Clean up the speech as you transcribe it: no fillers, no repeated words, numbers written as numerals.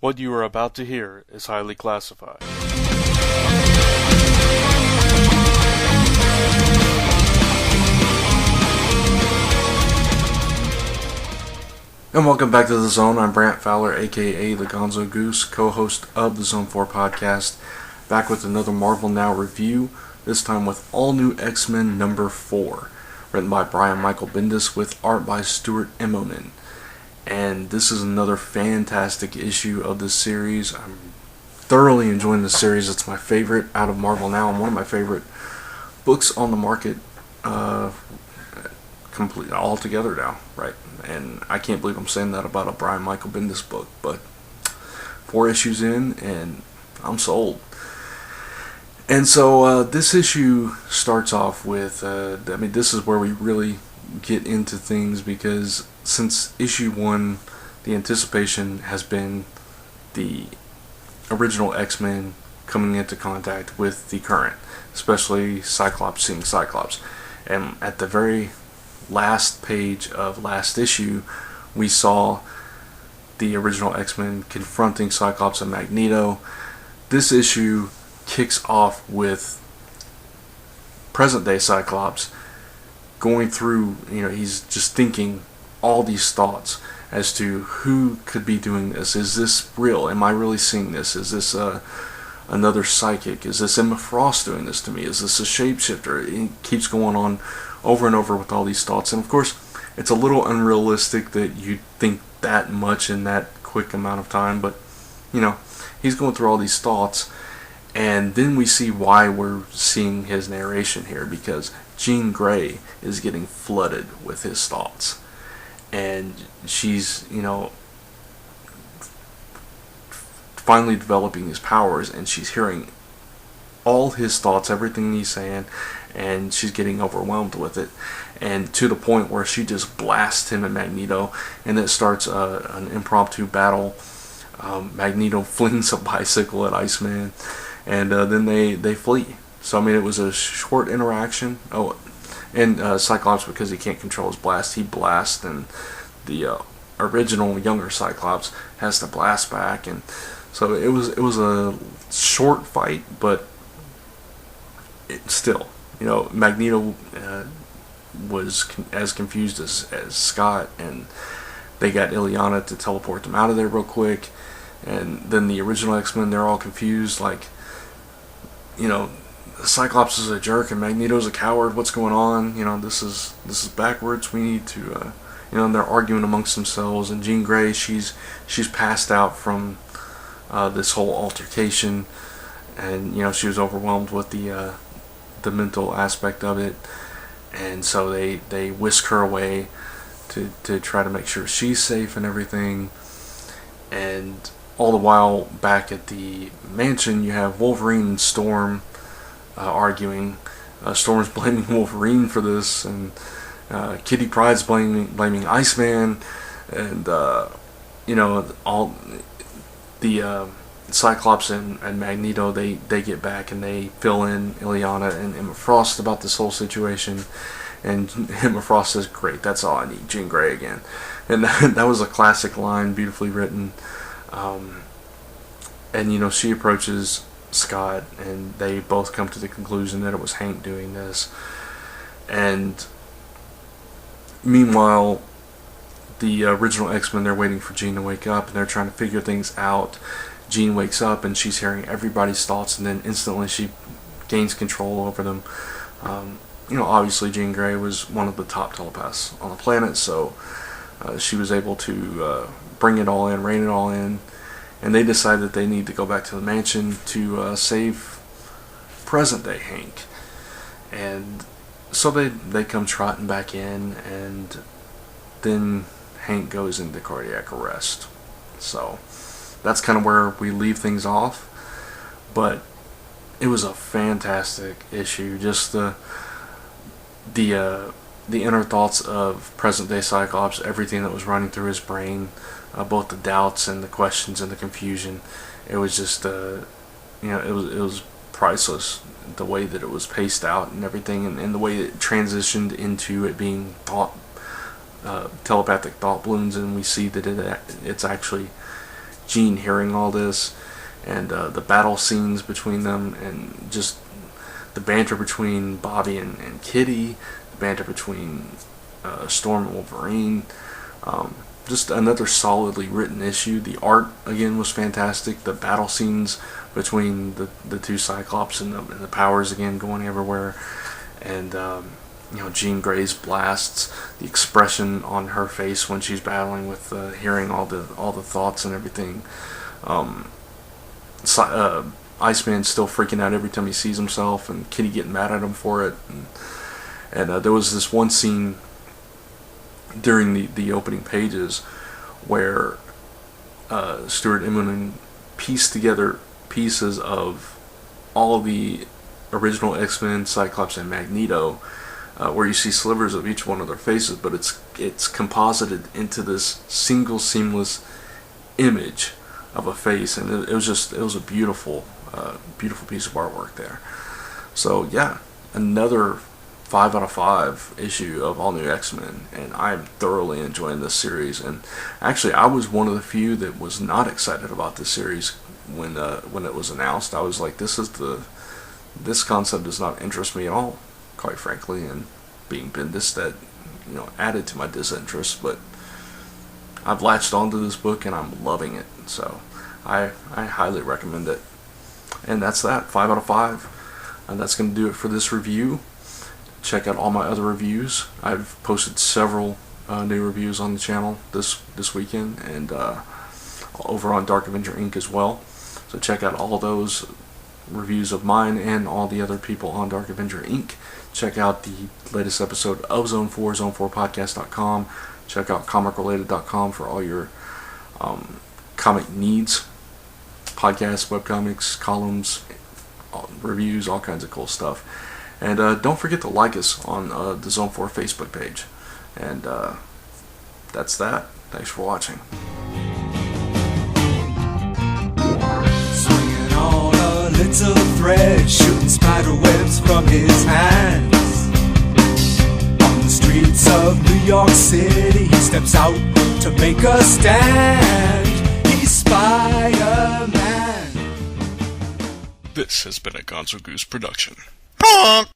What you are about to hear is highly classified. And welcome back to The Zone. I'm Brant Fowler, aka the Gonzo Goose, co-host of the Zone 4 podcast, back with another Marvel Now review, this time with All New X-Men number 4, written by Brian Michael Bendis with art by Stuart Immonen. And this is another fantastic issue of this series. I'm thoroughly enjoying this series. It's my favorite out of Marvel Now and one of my favorite books on the market complete altogether now, right? And I can't believe I'm saying that about a Brian Michael Bendis book, but 4 issues in and I'm sold. And so this issue starts off with, this is where we really get into things, because since issue 1, the anticipation has been the original X-Men coming into contact with the current, especially Cyclops seeing Cyclops. And at the very last page of last issue, we saw the original X-Men confronting Cyclops and Magneto. This issue kicks off with present day Cyclops going through, he's just thinking all these thoughts as to who could be doing this. Is this real? Am I really seeing this? Is this another psychic? Is this Emma Frost doing this to me? Is this a shapeshifter? It keeps going on over and over with all these thoughts. And of course, it's a little unrealistic that you think that much in that quick amount of time, but he's going through all these thoughts. And then we see why we're seeing his narration here, because Jean Grey is getting flooded with his thoughts. And she's, finally developing his powers, and she's hearing all his thoughts, everything he's saying, and she's getting overwhelmed with it. And to the point where she just blasts him and Magneto, and it starts an impromptu battle. Magneto flings a bicycle at Iceman, and then they flee. So, it was a short interaction. Oh, and Cyclops, because he can't control his blast, he blasts, and the original younger Cyclops has to blast back. And so it was a short fight, but still, Magneto was as confused as Scott, and they got Illyana to teleport them out of there real quick. And then the original X-Men, they're all confused, like, Cyclops is a jerk and Magneto's a coward. What's going on? This is backwards. We need to, and they're arguing amongst themselves. And Jean Grey, she's passed out from this whole altercation, and she was overwhelmed with the mental aspect of it, and so they whisk her away to try to make sure she's safe and everything. And all the while, back at the mansion, you have Wolverine and Storm arguing. Storm's blaming Wolverine for this, and Kitty Pryde's blaming Iceman, and all the Cyclops and Magneto, they get back and they fill in Illyana and Emma Frost about this whole situation. And Emma Frost says, "Great, that's all I need, Jean Grey again." And that was a classic line, beautifully written. And she approaches Scott, and they both come to the conclusion that it was Hank doing this. And meanwhile, the original X-Men, they're waiting for Jean to wake up, and they're trying to figure things out. Jean wakes up, and she's hearing everybody's thoughts, and then instantly she gains control over them. Obviously Jean Grey was one of the top telepaths on the planet, so she was able to bring it all in, rein it all in. And they decide that they need to go back to the mansion to save present-day Hank. And so they come trotting back in, and then Hank goes into cardiac arrest. So that's kind of where we leave things off. But it was a fantastic issue. Just the inner thoughts of present-day Cyclops, everything that was running through his brain, both the doubts and the questions and the confusion. It was just, it was priceless, the way that it was paced out and everything, and the way it transitioned into it being telepathic thought balloons, and we see that it's actually Jean hearing all this, and the battle scenes between them, and just the banter between Bobby and Kitty, the banter between Storm and Wolverine. Just another solidly written issue. The art, again, was fantastic. The battle scenes between the two Cyclops and the powers, again, going everywhere. And, Jean Grey's blasts, the expression on her face when she's battling with hearing all the thoughts and everything. Iceman still freaking out every time he sees himself, and Kitty getting mad at him for it. And there was this one scene during the opening pages where Stuart Immonen pieced together pieces of all the original X-Men, Cyclops, and Magneto, where you see slivers of each one of their faces, but it's composited into this single seamless image of a face, and it was a beautiful piece of artwork there. So yeah, another 5 out of 5 issue of All New X-Men, and I'm thoroughly enjoying this series. And actually, I was one of the few that was not excited about this series when it was announced. I was like, this concept does not interest me at all, quite frankly, and being Bendis, that added to my disinterest. But I've latched onto this book and I'm loving it, so I highly recommend it. And that's that, 5 out of 5, and that's going to do it for this review. Check out all my other reviews. I've posted several new reviews on the channel this weekend, and over on Dark Avenger Inc. as well. So check out all those reviews of mine and all the other people on Dark Avenger Inc. Check out the latest episode of Zone 4, zone4podcast.com. Check out comicrelated.com for all your comic needs. Podcasts, webcomics, columns, reviews, all kinds of cool stuff. And don't forget to like us on the Zone 4 Facebook page. And that's that. Thanks for watching. Swinging on a little thread, shooting spider webs from his hands. On the streets of New York City, he steps out to make a stand. He's Spider-Man. This has been a Gonzo Goose production.